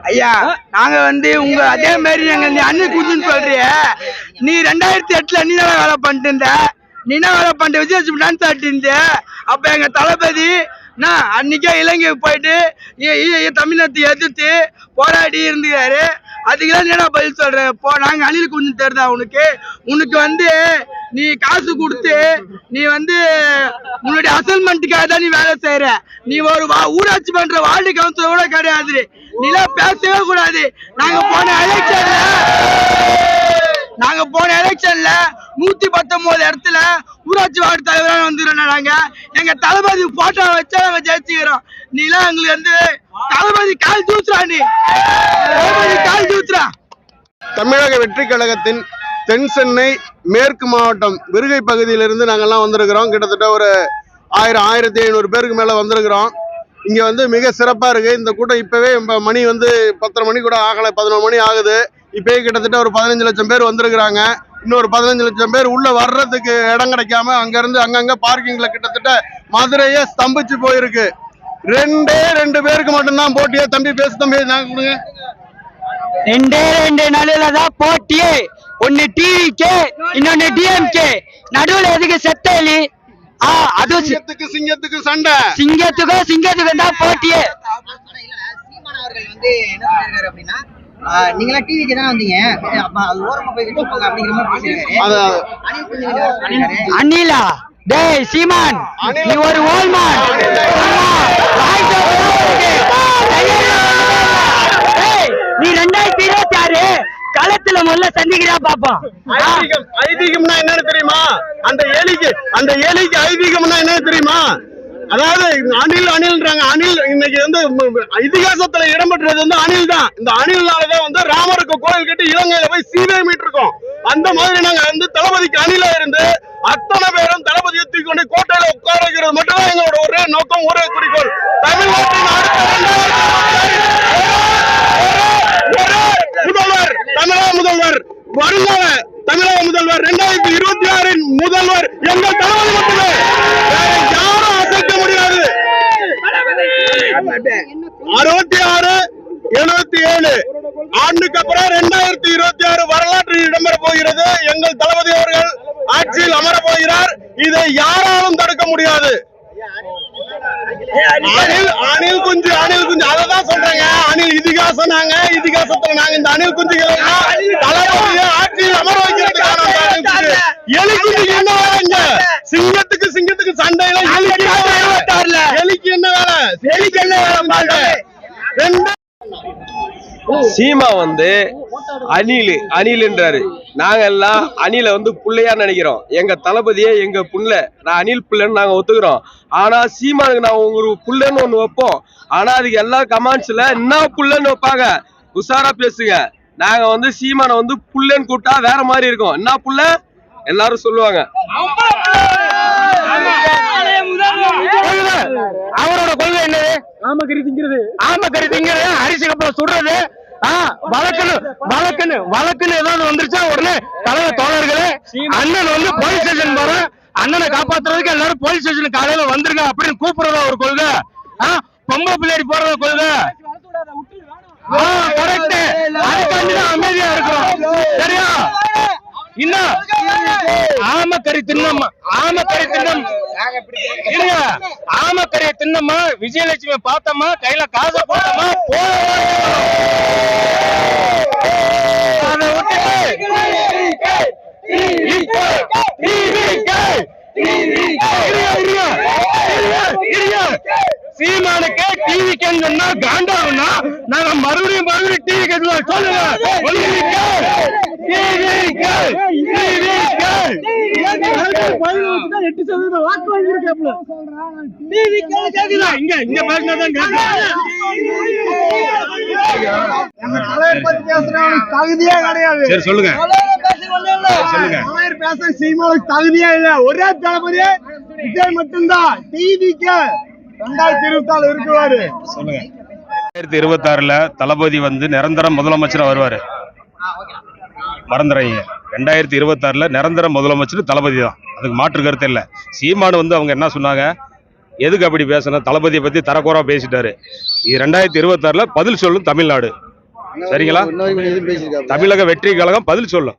ஐயா நாங்க வந்து உங்க அதே மாதிரி நாங்க அண்ணன் குஞ்சுன்னு சொல்றிய நீ 2008 நீ தான் வேலை பண்ணிட்டு இருந்த நீ என்ன வேலை பண்ணிட்டு விஜய் டான்ஸ் ஆடிட்டு இருந்த அப்ப எங்க தளபதி அன்னைக்கே இலங்கைக்கு போயிட்டு தமிழ்நாட்டை எதிர்த்து போராடி இருந்துக்காரு. அதுக்குதான் என்ன பதில் சொல்றேன். இப்போ நாங்க அணில் குஞ்சு தெரியுதா உனக்கு வந்து நீ காசு கொடுத்து நீ வந்து உன்னுடைய அசைன்மெண்ட்டுக்காக தான் நீ வேலை செய்யற. நீ ஒரு ஊராட்சி மன்ற வார்டு கவுன்சிலர் கூட கிடையாது. நீலாம் பேசவே கூடாது. நாங்க போன எலெக்ஷன்ல 119 இடத்துல ஊராட்சி வார்டு தலைவராக வந்துடுறோம். நாங்க எங்க தளபதி போட்டோ வச்சா நாங்க ஜெயிச்சுக்கிறோம். நீலாம் எங்களுக்கு வந்து தளபதி கால் தூத்துறா. கால் தூத்துறா. தமிழக வெற்றி கழகத்தின் தென் சென்னை மேற்கு மாவட்டம் விருகை பகுதியிலிருந்து நாங்கள்லாம் வந்திருக்கிறோம். கிட்டத்தட்ட ஒரு 1500 பேருக்கு மேலே வந்திருக்கிறோம். இங்கே வந்து மிக சிறப்பாக இருக்குது இந்த கூட்டம். இப்போவே மணி வந்து 10:30 மணி கூட ஆகலை, 11 மணி ஆகுது. இப்போயே கிட்டத்தட்ட ஒரு 15 லட்சம் பேர் வந்திருக்கிறாங்க. இன்னொரு 15 லட்சம் பேர் உள்ளே வர்றதுக்கு இடம் கிடைக்காம அங்கேருந்து அங்கங்கே பார்க்கிங்கில் கிட்டத்தட்ட மதுரையே ஸ்தம்பிச்சு போயிருக்கு. 2 பேருக்கு மட்டும்தான் போட்டியே. தம்பி பேசு தம்பி, நாங்கள் கொடுங்க. 2 நாளில தான் போட்டியே. ஒன்னு டிவிகே, இன்னொன்னு டிஎம்கே. நடுவுல எதுக்கு செத்தேலி? அது சிங்கத்துக்கு சண்டை. சிங்கத்துக்கு தான் போட்டியே. சீமான் அவர்கள் வந்து என்ன சொல்லிருக்காரு அப்படின்னா, நீங்களா டிவிக்கு தானே வந்தீங்க, அது ஓரமா போய் விட்டுருப்பாங்க அப்படிங்கிற மாதிரி பேசியிருக்காரு. அனிலா டேய் சீமான், நீ ஒரு ஓல்மான். நீ 2026 களத்துல முதல்ல சந்திக்கிறா பாப்போம். ஐதீகம்னா என்னன்னு தெரியுமா? அந்த ஏலிக்கு ஐதீகம்னா என்னன்னு தெரியுமா? அதாவது அணில்ன்றாங்க. அணில் இன்னைக்கு வந்து இதிகாசத்துல இடம்பெற்றது வந்து அணில் தான். இந்த அணில்னாலதான் வந்து ராமருக்கு கோயில் கட்டி இலங்கையில போய் சீதை மீட்டிருக்கோம். அந்த மாதிரி நாங்க வந்து தளபதிக்கு அணிலா இருந்து அத்தனை பேரும் தளபதியை தூக்கி கொண்டு கோட்டையில உட்கார வைக்கிறது மட்டும்தான் எங்களோட ஒரே நோக்கம், ஒரே குறிக்கோள். தமிழ்நாட்டின் முதல்வர், தமிழக முதல்வர், வருங்கால தமிழக முதல்வர் 2026 முதல்வர் எங்கள் தளபதி மட்டுமே. வேற யாரும் அசைக்க முடியாது. 66, 77 ஆண்டுக்கு அப்புறம் 2026 வரலாற்றில் இடம்பெற போகிறது. எங்கள் தளபதி அவர்கள் ஆட்சியில் அமர போகிறார். இதை யாராலும் தடுக்க முடியாது. அணில் குஞ்சு அததான் சொல்றாங்க. அணில் இதிகாசம். நாங்க இதிகாசத்துல நாங்க இந்த அணில் குஞ்சுகள் தளபதியை ஆட்சியில் அமர வைக்கிறதுக்கான எலி குஞ்சுக்கு என்ன வேலைங்க? சிங்கத்துக்கு சண்டையில எலிக்கு என்ன வேலை? எலிக்கு என்ன வேலை? சீமா வந்து அணில்ன்றாரு. நாங்க எல்லாம் அணில வந்து புள்ளையா நினைக்கிறோம். எங்க தளபதியே எங்க புள்ள. நான் அணில் புள்ளன்னு நாங்க ஒத்துக்கிறோம். ஆனா சீமானுக்கு நான் ஒரு புள்ளன்னு ஒண்ணு வைப்போம். ஆனா அதுக்கு எல்லா கமெண்ட்ஸ்ல என்ன புள்ளன்னு வைப்பாங்க. உஷாரா பேசுங்க. நாங்க வந்து சீமானை வந்து புள்ளன்னு கூப்பிட்டா வேற மாதிரி இருக்கும். என்ன புள்ள எல்லாரும் சொல்லுவாங்க. அவரோட கொள்கை என்னது? ஆமக்கறி திங்கிறது, அரிசி கப்பல் சுடுறது. வழக்குன்னு ஏதாவது வந்துருச்சா உடனே தலைவர் தோழர்களே அண்ணன் வந்து போலீஸ் ஸ்டேஷன் போற, அண்ணனை காப்பாத்துறதுக்கு எல்லாரும் போலீஸ் ஸ்டேஷன் காலையில வந்துருங்க அப்படின்னு கூப்பிடுறதா ஒரு கொள்கை. பொம்பளை பிள்ளைடி போறத கொள்கை. அமைதியா இருக்கும். சரியா? இன்னும் ஆமக்கறி தின்னம்மா விஜயலட்சுமி பார்த்தம்மா, கையில காசை போட்டோமா, சீமானுக்கு டிவி சொன்னா காண்டாவுன்னா நாங்க மறுபடியும் டிவி கேட்கலாம். சொல்லுங்க. தகுதியே கிடையாது. சொல்லுங்க. தகுதியே இல்ல. ஒரே தளபதியே விஜய் மட்டும்தான். டிவிக்கு 2024 இருக்குவாரு. சொல்லுங்க. 2026 தளபதி வந்து நிரந்தர முதலமைச்சரா வருவாரு. மறந்துறாங்க. 2026 நிரந்தர முதலமைச்சர் தளபதி தான். அதுக்கு மாற்று கருத்து இல்லை. சீமானு வந்து அவங்க என்ன சொன்னாங்க, எதுக்கு அப்படி பேசணும்? தளபதியை பத்தி தரக்குறவா பேசிட்டாரு. 2026ல பதில் சொல்லும் தமிழ்நாடு. சரிங்களா? தமிழக வெற்றி கழகம் பதில் சொல்லும்.